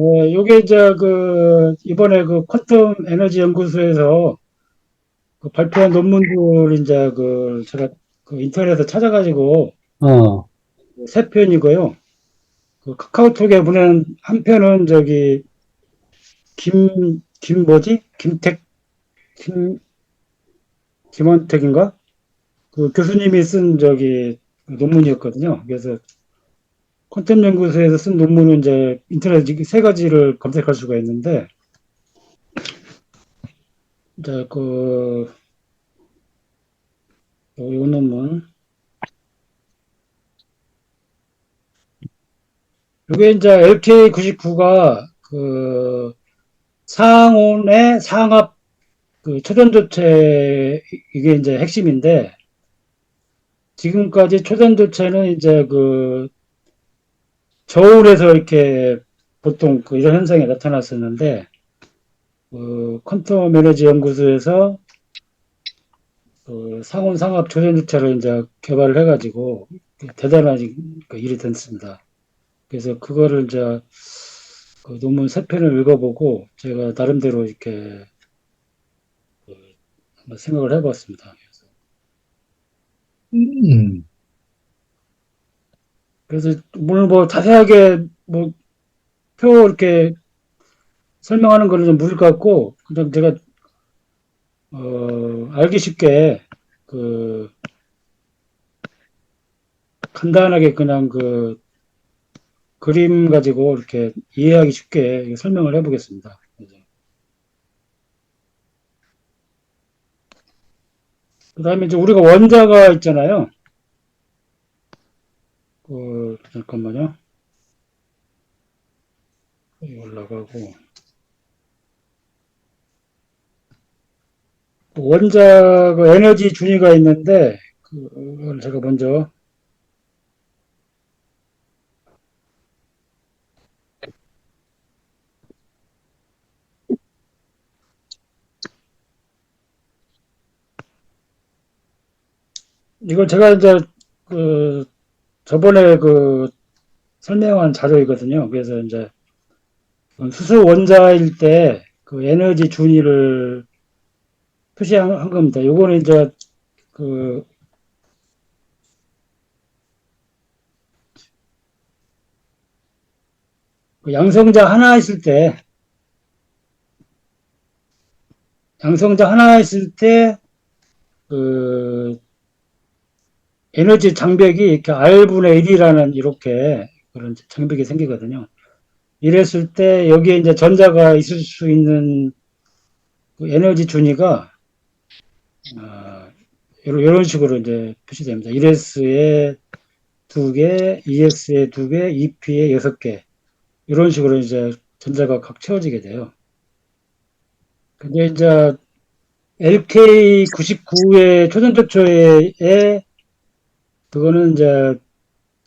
요게 이번에 그 퀀텀 에너지 연구소에서 그 발표한 논문들 제가 그 인터넷에서 찾아가지고 어, 세 편이고요. 그 카카오톡에 보낸 한 편은 김 뭐지? 김, 김원택인가? 그 교수님이 쓴 그 논문이었거든요. 그래서 콘텐츠 연구소에서 쓴 논문은 이제 인터넷 세 가지를 검색할 수가 있는데, 이제 요 논문. 요게 이제 LK99가 그 상온의 상압 그 초전도체 이게 이제 핵심인데, 지금까지 초전도체는 이제 그 저울에서 이렇게 보통 그 이런 현상이 나타났었는데, 그 퀀텀 에너지 연구소에서 그 상온 상압 조전주체를 이제 개발을 해가지고 대단한 그 일이 됐습니다. 그래서 그거를 이제 그 논문 세 편을 읽어보고 제가 나름대로 이렇게 그 한번 생각을 해봤습니다. 음, 그래서 물론 뭐 자세하게 뭐 표 이렇게 설명하는 거는 좀 무리일 것 같고 그냥 제가 알기 쉽게 그 간단하게 그냥 그 그림 가지고 이렇게 이해하기 쉽게 설명을 해보겠습니다. 그 다음에 이제 우리가 원자가 있잖아요. 잠깐만요. 여기 올라가고. 원자 그 에너지 준위가 있는데, 그걸 제가 먼저, 이걸 제가 이제 그 저번에 그 설명한 자료이거든요. 그래서 이제 수소 원자일 때 그 에너지 준위를 표시한 겁니다. 요거는 이제 그, 그 양성자 하나 있을 때, 양성자 하나 있을 때, 그, 에너지 장벽이 이렇게 R분의 1이라는 이렇게 그런 장벽이 생기거든요. 이랬을 때 여기에 이제 전자가 있을 수 있는 그 에너지 준위가 어, 이런 식으로 이제 표시됩니다. 1S에 2개, 2S에 2개, 2P에 6개 이런 식으로 이제 전자가 각 채워지게 돼요. 근데 이제 LK99의 초전도초에 그거는 이제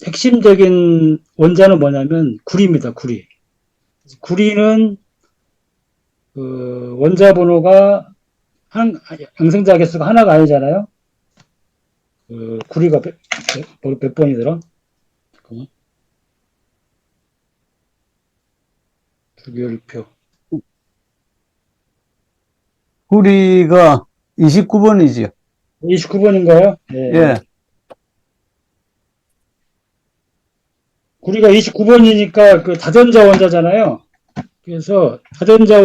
핵심적인 원자는 뭐냐면 구리입니다. 구리. 구리는 그 원자 번호가 양성자 개수가 하나가 아니잖아요. 그 구리가 몇 번이더라? 잠깐만. 주기율표. 구리가 29번이지요. 29번인가요? 예. 예, 구리가 29번이니까 그 다전자 원자잖아요. 그래서 다전자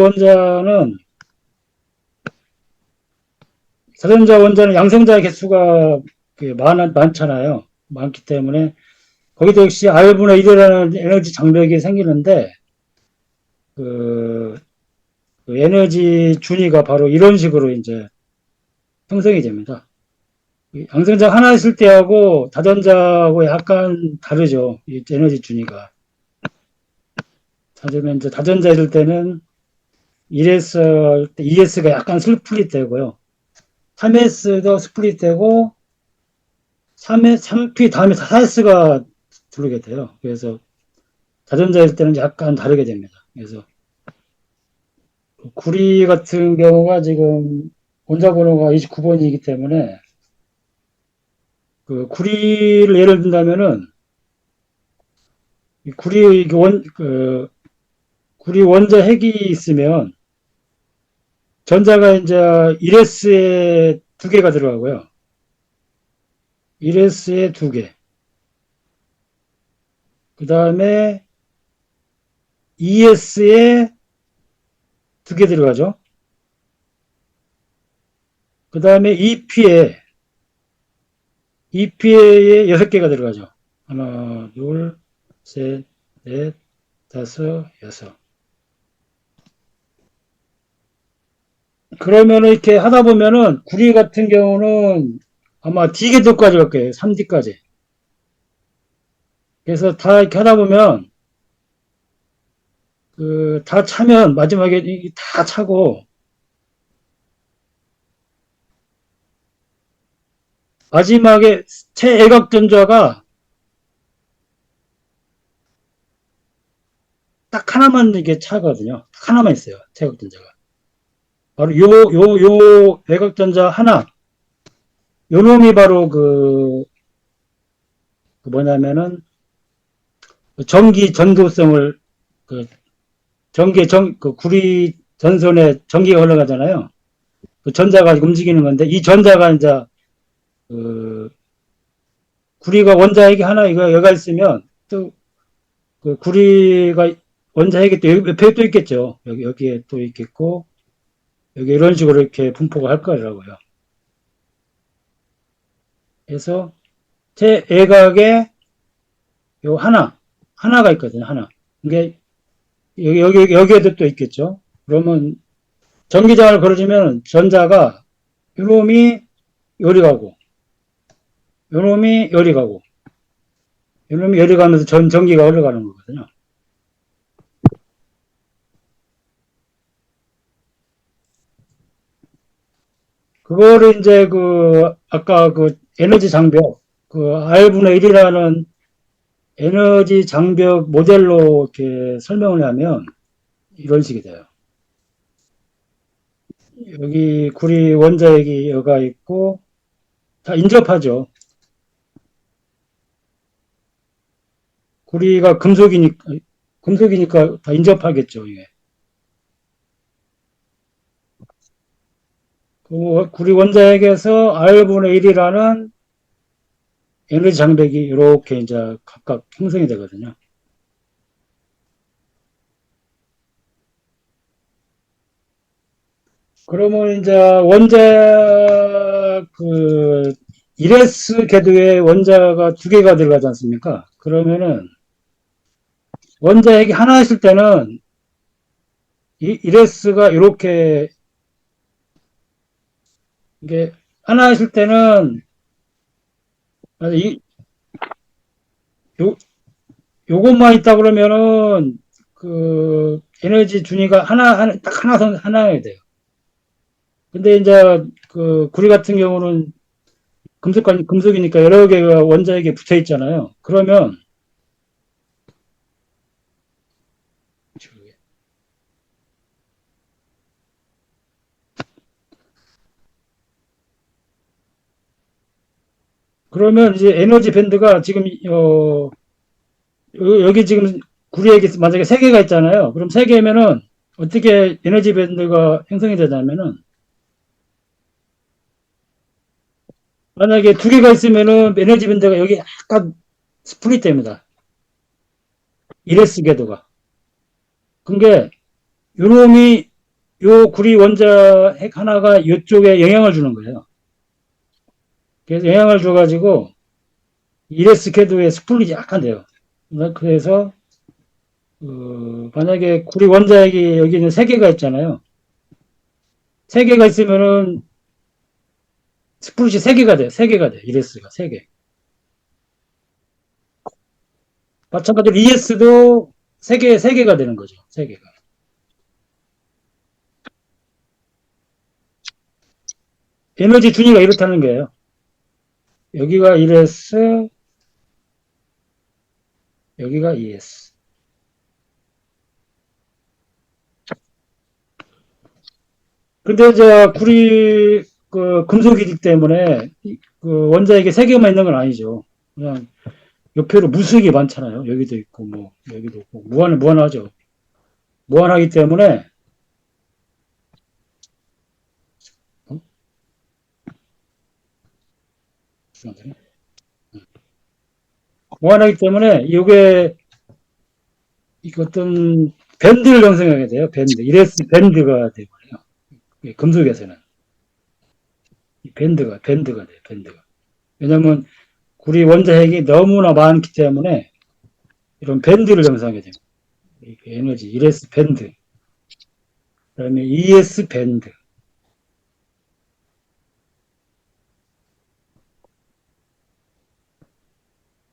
원자는 양성자 개수가 많잖아요. 많기 때문에 거기도 역시 R분의 1이라는 에너지 장벽이 생기는데 그, 그 에너지 준위가 바로 이런 식으로 이제 형성이 됩니다. 양성자 하나 있을 때하고 다전자하고 약간 다르죠. 이 에너지 준위가. 다르면 이제 다전자 있을 때는 1S, 2S가 약간 스플릿 되고요. 3S도 스플릿 되고 3P 다음에 4S가 들어오게 돼요. 그래서 다전자일 때는 약간 다르게 됩니다. 그래서 구리 같은 경우가 지금 원자 번호가 29번이기 때문에 그 구리를 예를 든다면은 구리 원, 그 구리 원자 핵이 있으면 전자가 이제 1s에 두 개가 들어가고요. 1s에 두 개. 그 다음에 2s에 두 개 들어가죠. 그 다음에 2P에 6개가 들어가죠. 하나, 둘, 셋, 넷, 다섯, 여섯. 그러면 이렇게 하다 보면은 구리 같은 경우는 아마 D궤도까지 갈 거예요. 3D까지. 그래서 다 이렇게 하다 보면 다 차면 마지막에 다 차고 마지막에 최애각전자가 딱 하나만 이게 차거든요. 딱 하나만 있어요. 최애각전자가. 바로 요 애각전자 하나. 요 놈이 바로 그 뭐냐면은 전기 전도성을 그 그 구리 전선에 전기가 흘러가잖아요. 그 전자가 움직이는 건데 이 전자가 이제 그 구리가 원자핵이 하나 이거 여가 있으면 또 그 구리가 원자핵이 또 옆에 또 있겠죠. 여기에 또 있겠고 여기 이런 식으로 이렇게 분포가 할 거라고요. 그래서 제 애각에 요 하나가 있거든요. 하나. 이게 여기에도 또 있겠죠. 그러면 전기장을 걸어주면 전자가 요놈이 요리 가고 요놈이 요리 가고 요놈이 요리 가면서 전기가 흘러가는 거거든요. 그거를 이제 아까 에너지 장벽, R분의 1이라는 에너지 장벽 모델로 이렇게 설명을 하면 이런 식이 돼요. 여기 구리 원자핵이 여가 있고 다 인접하죠. 구리가 금속이니까 다 인접하겠죠, 이게. 구리 원자핵에서 R분의 1이라는 에너지 장벽이 이렇게 이제 각각 형성이 되거든요. 그러면 이제 원자 1S 궤도에 원자가 두 개가 들어가지 않습니까? 그러면은 원자핵이 하나 있을 때는 1S가 이렇게 이게 하나 있을 때는 이 요, 요것만 있다 그러면은 에너지 준위가 딱 하나여야 돼요. 근데 이제 구리 같은 경우는 금속이니까 여러 개가 원자핵에 붙어 있잖아요. 그러면 이제 에너지 밴드가 지금 여기 지금 구리에 만약에 세 개가 있잖아요. 그럼 세 개면은 어떻게 에너지 밴드가 형성이 되냐면은 만약에 두 개가 있으면은 에너지 밴드가 여기 약간 스플릿 됩니다. 이레스 궤도가. 그게 요놈이 요 구리 원자 핵 하나가 이쪽에 영향을 주는 거예요. 그래서 영향을 줘가지고 이레스 궤도의 스플릿이 약간 돼요. 그래서 만약에 구리 원자핵이 여기는 세 개가 있잖아요. 세 개가 있으면은 스플릿이 세 개가 돼요. 세 개가 돼요. 이레스가 세 개. 마찬가지로 ES도 세 개가 되는 거죠. 세 개가. 에너지 준위가 이렇다는 거예요. 여기가 ES, 여기가 ES. 근데 이제 구리 금속이기 때문에 원자핵이 세 개만 있는 건 아니죠. 그냥 옆에로 무수하게 많잖아요. 여기도 있고 뭐 여기도 있고 무한하죠. 무한하기 때문에 무한하기 때문에 이게 어떤 밴드를 형성하게 돼요. 밴드. 이래서 밴드가 되거든요. 금속에서는 밴드가 돼요. 밴드가. 왜냐하면 구리 원자핵이 너무나 많기 때문에 이런 밴드를 형성하게 됩니다. 에너지 ES 밴드, 그다음에 ES 밴드.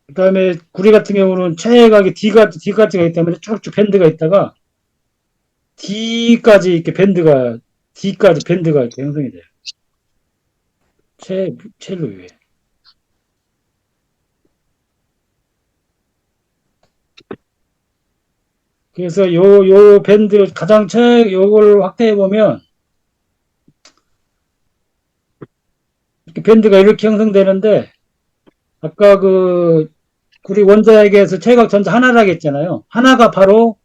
그다음에 구리 같은 경우는 최각이 D까지가 있기 때문에 쭉쭉 밴드가 있다가 D까지 밴드가 이렇게 형성이 돼요. 최로 위에. 그래서 요 밴드 요걸 확대해 보면 이렇게 밴드가 이렇게 형성되는데 아까 우리 원자에게서 최각 전자 하나라고 했잖아요. 하나가 바로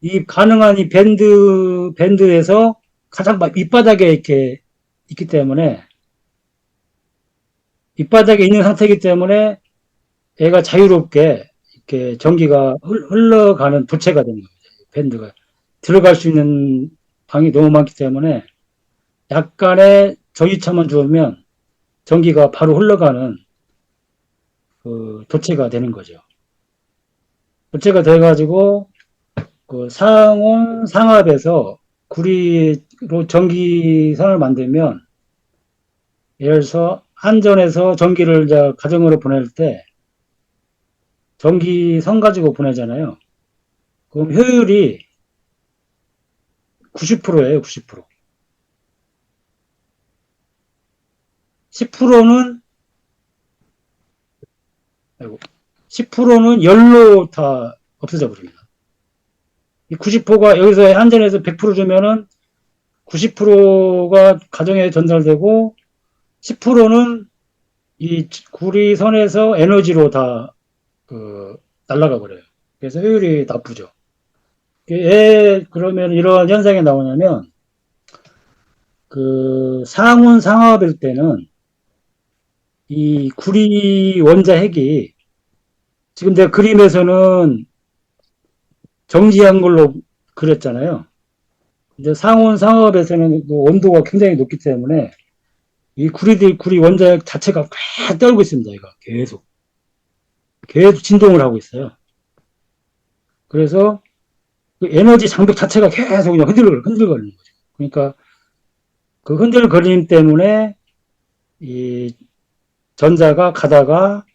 이 가능한 이 밴드에서 가장 밑바닥에 이렇게 있기 때문에 밑바닥에 있는 상태이기 때문에 얘가 자유롭게 이렇게 전기가 흘러가는 도체가 되는 겁니다. 밴드가 들어갈 수 있는 방이 너무 많기 때문에 약간의 전기차만 주면 전기가 바로 흘러가는 그 도체가 되는 거죠. 도체가 돼가지고 그 상온 상압에서 구리로 전기선을 만들면 예를 들어서 한전에서 전기를 이제 가정으로 보낼 때 전기선 가지고 보내잖아요. 그럼 효율이 90%예요, 90%. 10%는 10%는 열로 다 없어져 버립니다. 이 90%가 여기서 한전에서 100% 주면은 90%가 가정에 전달되고 10%는 이 구리선에서 에너지로 다 날아가 버려요. 그래서 효율이 나쁘죠. 왜 그러면 이러한 현상이 나오냐면 상온 상압일 때는 이 구리 원자핵이 지금 내가 그림에서는 정지한 걸로 그렸잖아요. 이제 상온 상압에서는 그 온도가 굉장히 높기 때문에 이 구리 원자핵 자체가 꽤 떨고 있습니다. 이거 계속 진동을 하고 있어요. 그래서 그 에너지 장벽 자체가 계속 그냥 흔들거리는 거죠. 그러니까 그 흔들거림 때문에 이 전자가 가다가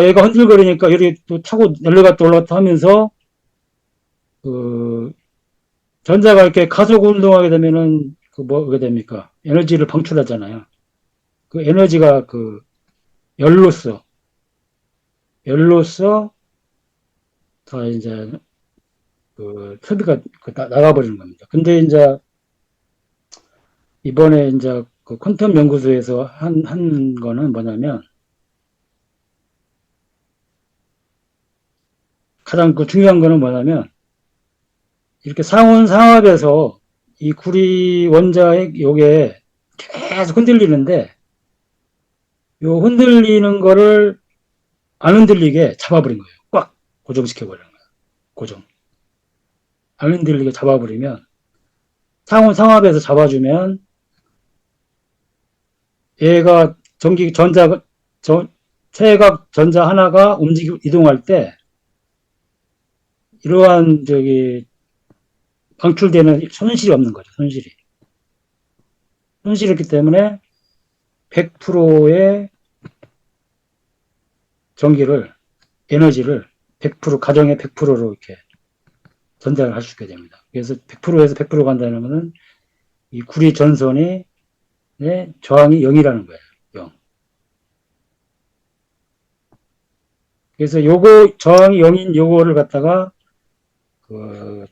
얘가 흔들거리니까 이렇게 또 타고 내려갔다 올라갔다 하면서 그 전자가 이렇게 가속 운동하게 되면은 뭐게 됩니까? 에너지를 방출하잖아요. 그 에너지가 열로서 열로서 다 이제 소비가 나가버리는 겁니다. 근데 이제 이번에 이제 그 퀀텀 연구소에서 한 거는 뭐냐면 가장 중요한 거는 뭐냐면 이렇게 상온 상압에서 이 구리 원자핵 요게 계속 흔들리는데 요 흔들리는 거를 안 흔들리게 잡아버린 거예요. 꽉 고정시켜버리는 거예요. 고정. 안 흔들리게 잡아버리면 상온 상압에서 잡아주면 얘가 최각 전자 하나가 이동할 때 이러한 방출되는 손실이 없는 거죠. 손실이 없기 때문에 100%의 전기를 에너지를 100% 가정의 100%로 이렇게 전달을 할 수 있게 됩니다. 그래서 100%에서 100% 간다는 것은 이 구리 전선의 저항이 0이라는 거예요. 0. 그래서 저항이 0인 요거를 갖다가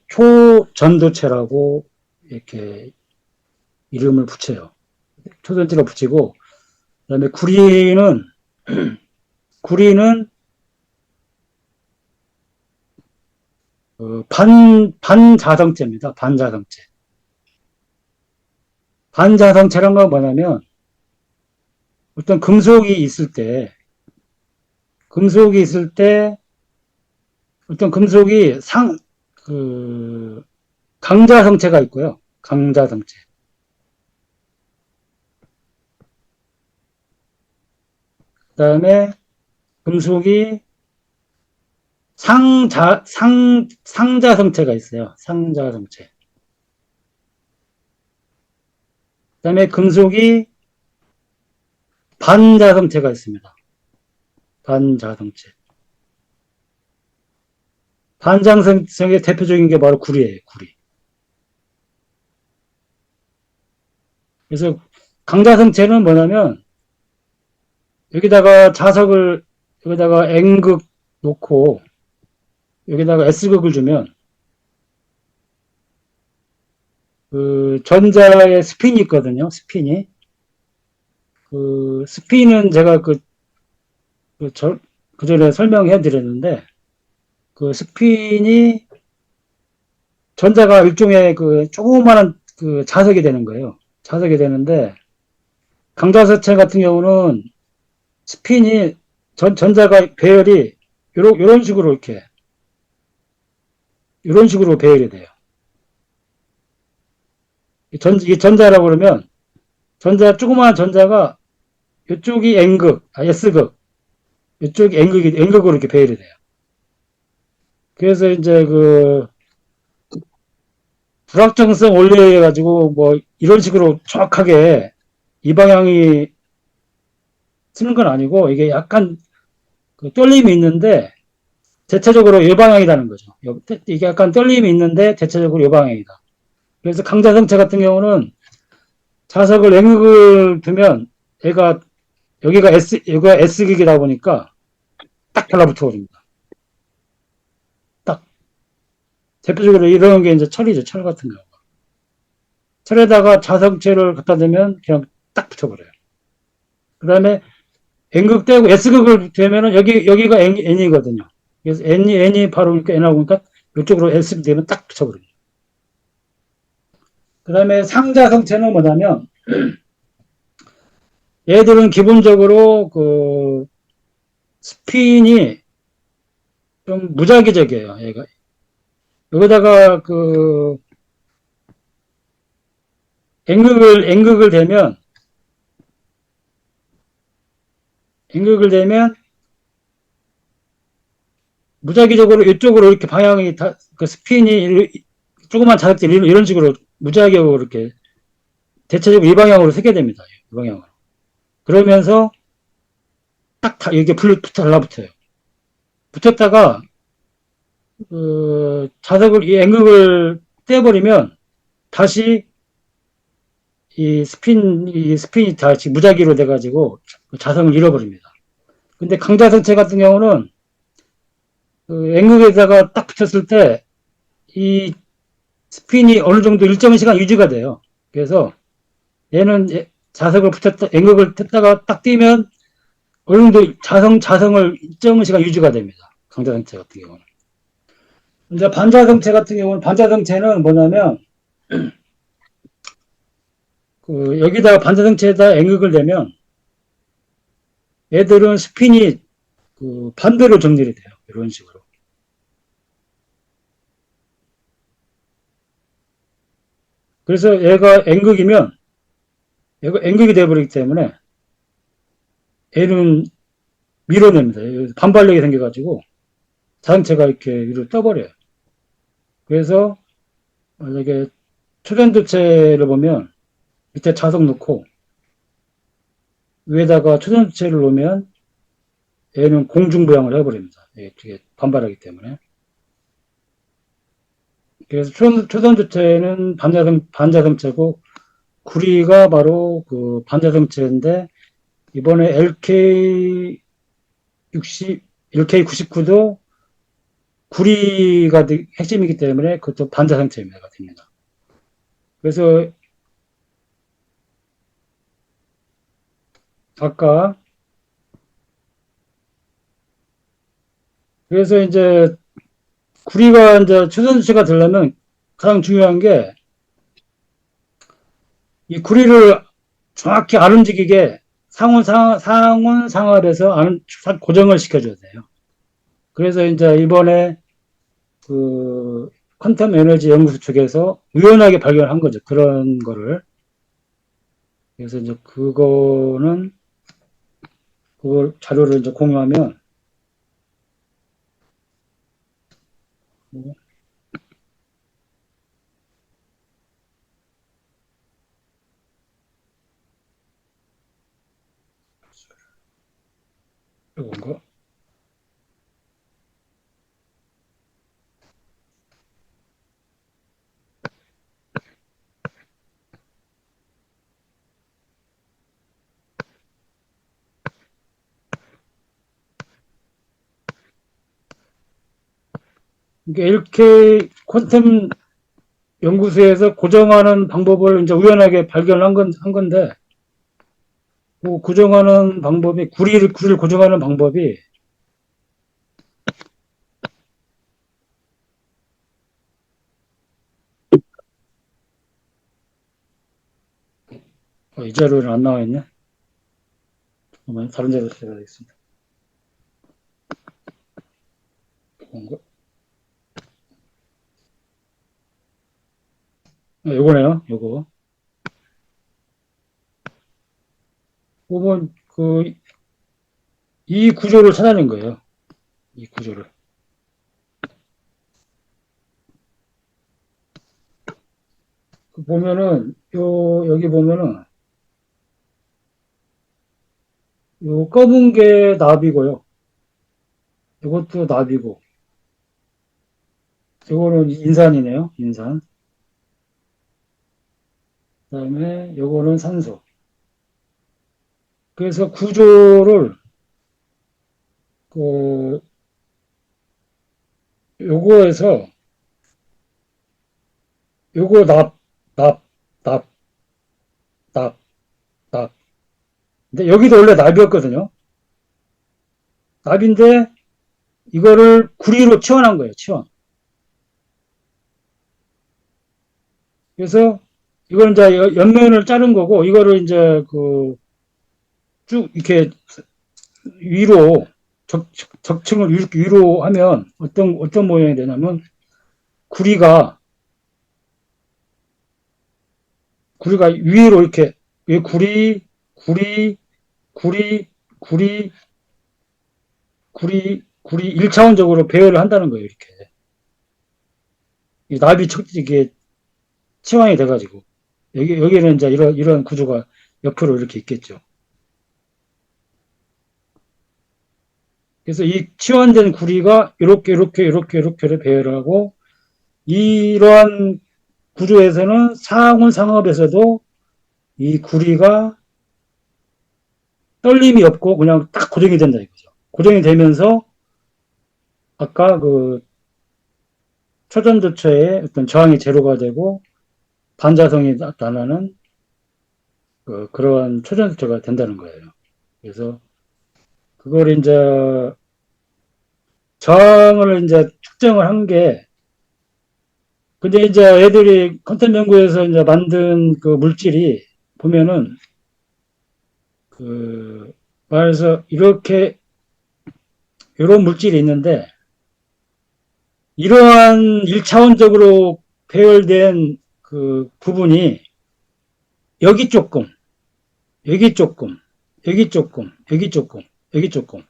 초전도체라고 이렇게 이름을 붙여요. 초전도체로 붙이고 그다음에 구리는 반자성체입니다. 반자성체. 반자성체란 건 뭐냐면, 어떤 금속이 있을 때, 어떤 금속이 강자성체가 있고요. 강자성체. 그 다음에 금속이 상자성체가 있어요. 상자성체. 그 다음에 금속이 반자성체가 있습니다. 반자성체. 반자성체의 대표적인 게 바로 구리예요. 구리. 그래서 강자성체는 뭐냐면 여기다가 N극 놓고 여기다가 S극을 주면 그 전자의 스핀이 있거든요. 스핀이. 그 스핀은 제가 그 전에 설명해 드렸는데 그 스핀이 전자가 일종의 그 조그마한 그 자석이 되는 거예요. 자석이 되는데 강자성체 같은 경우는 스핀이 전자가 배열이 요런 식으로 이런 식으로 배열이 돼요. 이게 전자라고 그러면 조그마한 전자가 이쪽이 N극, S극, 이쪽이 N극으로 이렇게 배열이 돼요. 그래서 이제 그 불확정성 원리에 가지고 뭐 이런 식으로 정확하게 이 방향이 쓰는 건 아니고 이게 약간 그 떨림이 있는데 대체적으로 이 방향이라는 거죠. 이게 약간 떨림이 있는데 대체적으로 이 방향이다. 그래서 강자성체 같은 경우는 자석을 N극을 두면 여기가 S극이다 보니까 딱 달라붙어 버립니다. 딱. 대표적으로 이런 게 이제 철이죠. 철 같은 경우. 철에다가 자석체를 갖다 대면 그냥 딱 붙어버려요. 그 다음에 N극 떼고 S극을 되면은 여기가 N이거든요. 그래서 N이 바로 그러니까 N하고 그러니까 이쪽으로 S 되면 딱 붙여버려요. 그 다음에 상자성체는 뭐냐면 얘들은 기본적으로 그 스핀이 좀 무작위적이에요. 얘가 여기다가 그 N극을 대면 무작위적으로 이쪽으로 이렇게 방향이 그 스핀이 조그만 자석들이 이런 식으로 무작위적으로 이렇게 대체적으로 이 방향으로 세게 됩니다. 이 방향으로. 그러면서 딱 이게 달라붙어요. 붙였다가 이 N극을 떼버리면 다시 이 스핀이 다시 무작위로 돼가지고 자성을 잃어버립니다. 근데 강자성체 같은 경우는 그 N극에다가 딱 붙였을 때 이 스핀이 어느 정도 일정 시간 유지가 돼요. 그래서 얘는 N극을 뗐다가 딱 띄면 어느 정도 자성을 일정 시간 유지가 됩니다. 강자성체 같은 경우는. 이제 반자성체는 뭐냐면 그 여기다가 반자성체에다 N극을 대면 얘들은 스핀이 그 반대로 정렬이 돼요. 이런 식으로. 그래서 얘가 N극이 돼버리기 때문에 얘는 밀어냅니다. 반발력이 생겨가지고 자동차가 이렇게 위로 떠버려요. 그래서 만약에 초전도체를 보면 밑에 자석 놓고 위에다가 초전도체를 놓으면 얘는 공중부양을 해버립니다. 이게 반발하기 때문에. 그래서 초전도체는 반자성체고 구리가 바로 그 반자성체인데 이번에 LK99도 구리가 핵심이기 때문에 그것도 반자성체입니다. 그래서 아까 그래서 이제 구리가 이제 최선수치가 되려면 가장 중요한 게 이 구리를 정확히 안 움직이게 상온 상하에서 고정을 시켜줘야 돼요. 그래서 이제 이번에 그 퀀텀 에너지 연구소 쪽에서 우연하게 발견한 거죠. 그런 거를. 그래서 이제 그걸 자료를 이제 공유하면 이건가? 이렇게 퀀텀 연구소에서 고정하는 방법을 이제 우연하게 한 건데, 그 고정하는 방법이, 구리를 고정하는 방법이, 이 자료는 안 나와 있네. 잠깐만, 다른 자료 찾아야겠습니다. 이건가? 요거네요, 요거. 보면, 이 구조를 찾아낸 거예요. 이 구조를. 보면은, 여기 보면은, 요 검은 게 나비고요. 이것도 나비고, 이거는 인산이네요, 인산. 그 다음에 요거는 산소. 그래서 구조를, 그, 요거에서, 요거 납, 납, 납, 납. 근데 여기도 원래 납이었거든요. 납인데, 이거를 구리로 치환한 거예요, 치환. 그래서, 이걸 이제 옆면을 자른 거고, 이거를 이제 쭉 이렇게 위로, 적층을 이렇게 위로 하면 어떤 모양이 되냐면, 구리가, 구리가 위로 이렇게, 구리, 구리, 구리, 구리 1차원적으로 배열을 한다는 거예요, 이렇게. 이 나비 이게 치환이 돼가지고. 여기는 이제 이런 구조가 옆으로 이렇게 있겠죠. 그래서 이 치환된 구리가 이렇게 배열을 하고, 이러한 구조에서는 상온 상업에서도 이 구리가 떨림이 없고 그냥 딱 고정이 된다 이거죠. 고정이 되면서 아까 초전도체의 어떤 저항이 제로가 되고 반자성이 나타나는 그러한 초전도체가 된다는 거예요. 그래서 그걸 이제 저항을 이제 측정을 한 게, 근데 이제 애들이 컨텐츠 연구에서 이제 만든 그 물질이 보면은 말해서 이런 물질이 있는데, 이러한 1차원적으로 배열된 그 부분이 여기 조금, 여기 조금, 여기 조금, 여기 조금, 여기 조금,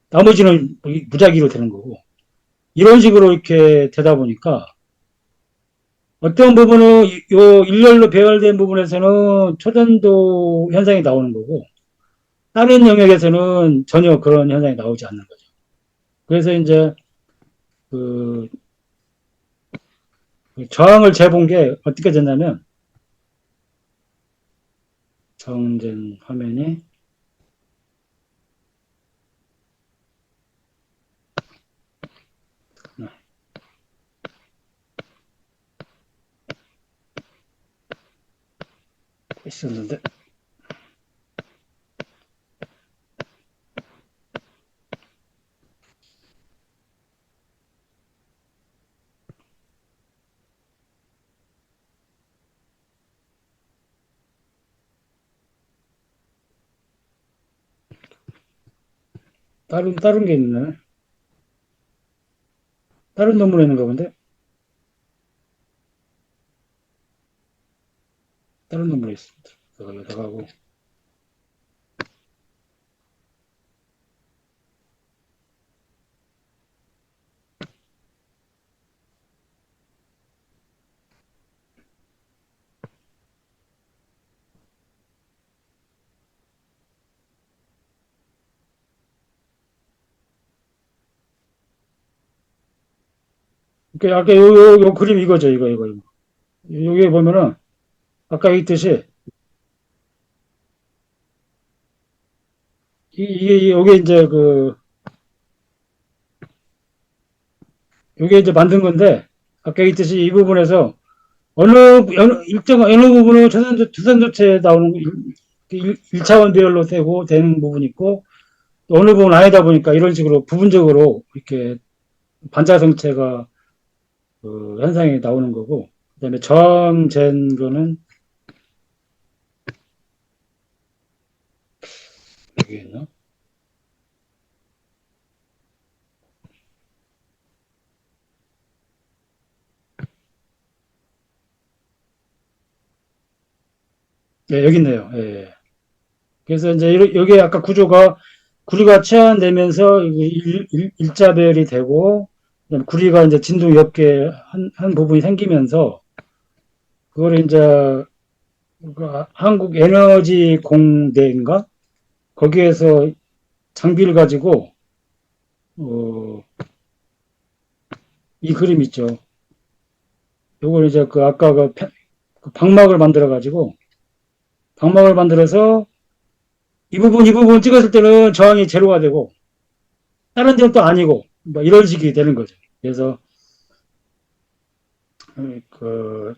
나머지는 무작위로 되는 거고, 이런 식으로 이렇게 되다 보니까 어떤 부분은 요 일렬로 배열된 부분에서는 초전도 현상이 나오는 거고, 다른 영역에서는 전혀 그런 현상이 나오지 않는 거죠. 그래서 이제 그 저항을 재본 게 어떻게 됐냐면, 정전 화면이 있었는데, 다른 게 있네. 다른 논문에 있는가 본데? 다른 논문에 있습니다. 그거 여기다가 하고. 그러니까 아까 요 그림 이거죠, 이거. 여기 보면은, 아까 얘기했듯이, 요게 이제 요게 이제 만든 건데, 아까 얘기했듯이 이 부분에서 어느 부분은 초선조체에 나오는 1차원 배열로 되는 부분이 있고, 또 어느 부분 아니다 보니까 이런 식으로 부분적으로 이렇게 반자성체가 현상이 나오는 거고, 그 다음에 저항된 거는 여기 있나? 네, 여기 있네요. 예. 예. 그래서 이제 여기 아까 구리가 치환되면서 일자배열이 되고, 구리가 이제 진동이 없게 한 부분이 생기면서, 그걸 이제 한국 에너지 공대인가? 거기에서 장비를 가지고, 어, 이 그림 있죠. 요걸 이제 아까 그 방막을 만들어 가지고, 방막을 만들어서 이 부분 찍었을 때는 저항이 제로가 되고, 다른 데는 또 아니고, 뭐 이런 식이 되는 거죠. 그래서, 그,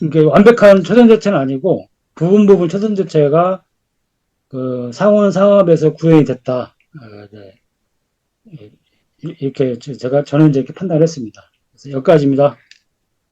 이게 완벽한 초전자체는 아니고, 부분 초전자체가 상온 상압에서 구현이 됐다. 네. 이렇게 저는 이제 이렇게 판단을 했습니다. 그래서 여기까지입니다.